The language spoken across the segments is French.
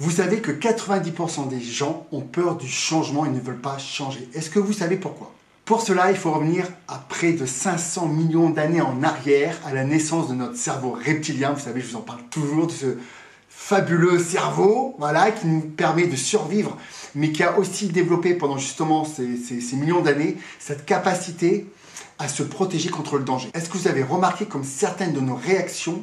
Vous savez que 90% des gens ont peur du changement et ne veulent pas changer. Est-ce que vous savez pourquoi? Pour cela, il faut revenir à près de 500 millions d'années en arrière, à la naissance de notre cerveau reptilien. Vous savez, je vous en parle toujours de ce fabuleux cerveau, voilà, qui nous permet de survivre, mais qui a aussi développé pendant justement ces millions d'années cette capacité à se protéger contre le danger. Est-ce que vous avez remarqué comme certaines de nos réactions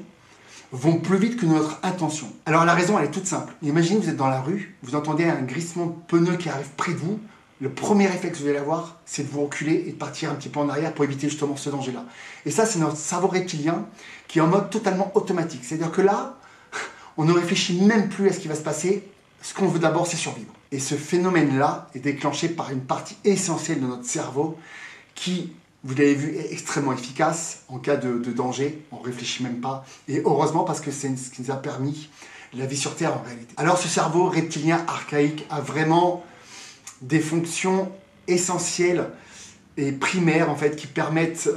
vont plus vite que notre intention? Alors la raison, elle est toute simple. Imaginez vous êtes dans la rue, vous entendez un glissement de pneu qui arrive près de vous. Le premier réflexe que vous allez avoir, c'est de vous reculer et de partir un petit peu en arrière pour éviter justement ce danger-là. Et ça, c'est notre cerveau reptilien qui est en mode totalement automatique. C'est-à-dire que là, on ne réfléchit même plus à ce qui va se passer. Ce qu'on veut d'abord, c'est survivre. Et ce phénomène-là est déclenché par une partie essentielle de notre cerveau qui, vous l'avez vu, est extrêmement efficace en cas de danger. On ne réfléchit même pas. Et heureusement, parce que c'est ce qui nous a permis la vie sur Terre en réalité. Alors ce cerveau reptilien archaïque a vraiment des fonctions essentielles et primaires en fait qui permettent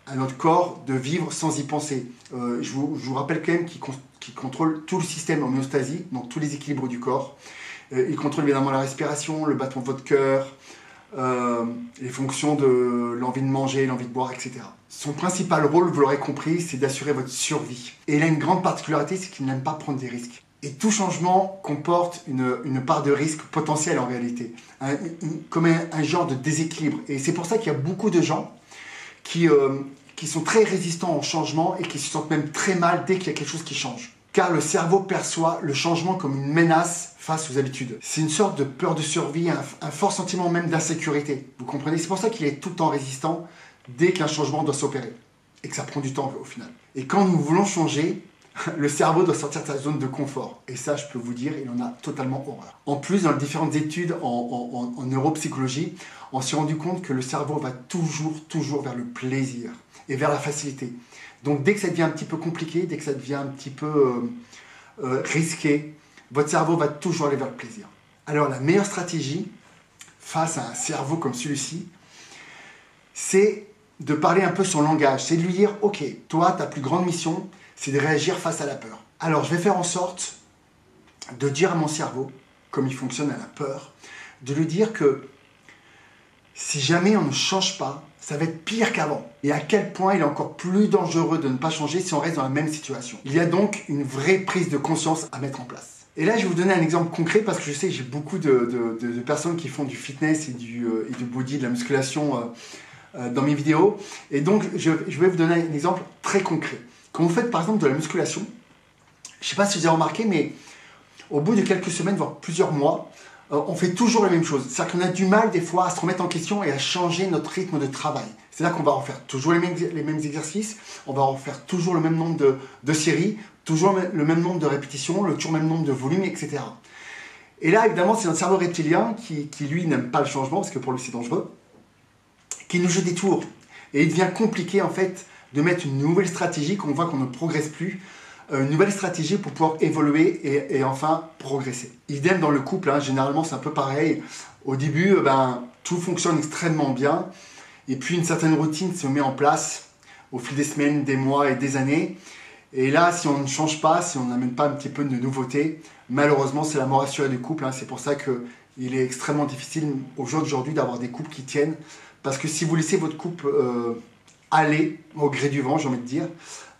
à notre corps de vivre sans y penser. Je vous rappelle quand même qu'il contrôle tout le système homéostasie, donc tous les équilibres du corps. Il contrôle évidemment la respiration, le battement de votre cœur, les fonctions de l'envie de manger, l'envie de boire, etc. Son principal rôle, vous l'aurez compris, c'est d'assurer votre survie. Et il a une grande particularité, c'est qu'il n'aime pas prendre des risques. Et tout changement comporte une part de risque potentiel en réalité, comme un genre de déséquilibre. Et c'est pour ça qu'il y a beaucoup de gens qui sont très résistants au changement et qui se sentent même très mal dès qu'il y a quelque chose qui change. Car le cerveau perçoit le changement comme une menace face aux habitudes. C'est une sorte de peur de survie, un fort sentiment même d'insécurité. Vous comprenez? C'est pour ça qu'il est tout le temps résistant dès qu'un changement doit s'opérer. Et que ça prend du temps au final. Et quand nous voulons changer, le cerveau doit sortir de sa zone de confort. Et ça, je peux vous dire, il en a totalement horreur. En plus, dans les différentes études en neuropsychologie, on s'est rendu compte que le cerveau va toujours vers le plaisir et vers la facilité. Donc, dès que ça devient un petit peu compliqué, dès que ça devient un petit peu risqué, votre cerveau va toujours aller vers le plaisir. Alors, la meilleure stratégie face à un cerveau comme celui-ci, c'est de parler un peu son langage. C'est de lui dire, ok, toi, ta plus grande mission, c'est de réagir face à la peur. Alors, je vais faire en sorte de dire à mon cerveau, comme il fonctionne à la peur, de lui dire que si jamais on ne change pas, ça va être pire qu'avant. Et à quel point il est encore plus dangereux de ne pas changer si on reste dans la même situation. Il y a donc une vraie prise de conscience à mettre en place. Et là, je vais vous donner un exemple concret parce que je sais que j'ai beaucoup de personnes qui font du fitness et du body, de la musculation dans mes vidéos. Et donc, je vais vous donner un exemple très concret. Quand vous faites par exemple de la musculation, je ne sais pas si vous avez remarqué, mais au bout de quelques semaines, voire plusieurs mois, on fait toujours la même chose. C'est-à-dire qu'on a du mal des fois à se remettre en question et à changer notre rythme de travail. C'est-à-dire qu'on va refaire toujours les mêmes exercices, on va refaire toujours le même nombre de séries, toujours le même nombre de répétitions, toujours le même nombre de volumes, etc. Et là, évidemment, c'est notre cerveau reptilien qui lui, n'aime pas le changement, parce que pour lui, c'est dangereux, qui nous joue des tours. Et il devient compliqué, en fait, de mettre une nouvelle stratégie, qu'on voit qu'on ne progresse plus, une nouvelle stratégie pour pouvoir évoluer et enfin progresser. Idem dans le couple, hein, généralement c'est un peu pareil. Au début, tout fonctionne extrêmement bien, et puis une certaine routine se met en place au fil des semaines, des mois et des années. Et là, si on ne change pas, si on n'amène pas un petit peu de nouveauté, malheureusement c'est la mort assurée du couple. Hein. C'est pour ça qu'il est extrêmement difficile au jour d'aujourd'hui d'avoir des couples qui tiennent, parce que si vous laissez votre couple aller au gré du vent, j'ai envie de dire,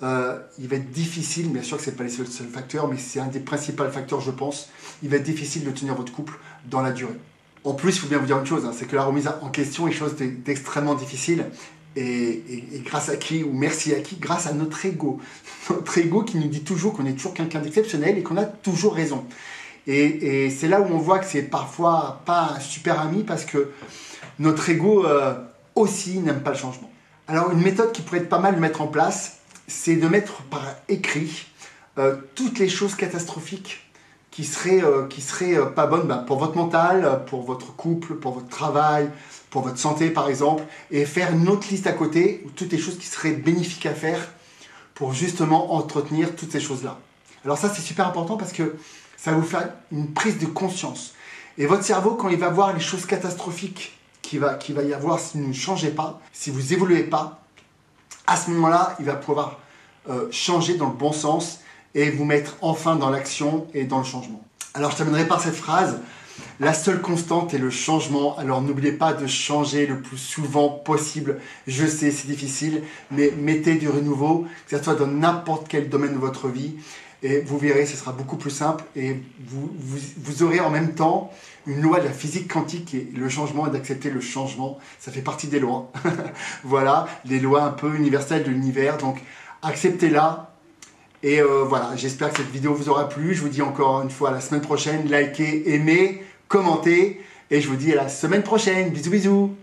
il va être difficile, bien sûr que ce n'est pas les seuls facteurs, mais c'est un des principaux facteurs, je pense, il va être difficile de tenir votre couple dans la durée. En plus, il faut bien vous dire une chose, hein, c'est que la remise en question est chose d'extrêmement difficile, et grâce à qui, ou merci à qui? Grâce à notre ego. Notre ego qui nous dit toujours qu'on est toujours quelqu'un d'exceptionnel et qu'on a toujours raison. Et c'est là où on voit que c'est parfois pas un super ami, parce que notre ego aussi n'aime pas le changement. Alors une méthode qui pourrait être pas mal de mettre en place, c'est de mettre par écrit toutes les choses catastrophiques qui seraient pas bonnes pour votre mental, pour votre couple, pour votre travail, pour votre santé par exemple, et faire une autre liste à côté, toutes les choses qui seraient bénéfiques à faire pour justement entretenir toutes ces choses-là. Alors ça c'est super important parce que ça va vous faire une prise de conscience. Et votre cerveau, quand il va voir les choses catastrophiques qu'il va y avoir si vous ne changez pas, si vous évoluez pas, à ce moment-là, il va pouvoir changer dans le bon sens et vous mettre enfin dans l'action et dans le changement. Alors je terminerai par cette phrase. La seule constante est le changement, alors n'oubliez pas de changer le plus souvent possible. Je sais, c'est difficile, mais mettez du renouveau, que ce soit dans n'importe quel domaine de votre vie, et vous verrez, ce sera beaucoup plus simple, et vous aurez en même temps une loi de la physique quantique, et le changement et d'accepter le changement, ça fait partie des lois. Voilà, des lois un peu universelles de l'univers, donc acceptez-la. Et voilà, j'espère que cette vidéo vous aura plu. Je vous dis encore une fois à la semaine prochaine. Likez, aimez, commentez. Et je vous dis à la semaine prochaine. Bisous, bisous.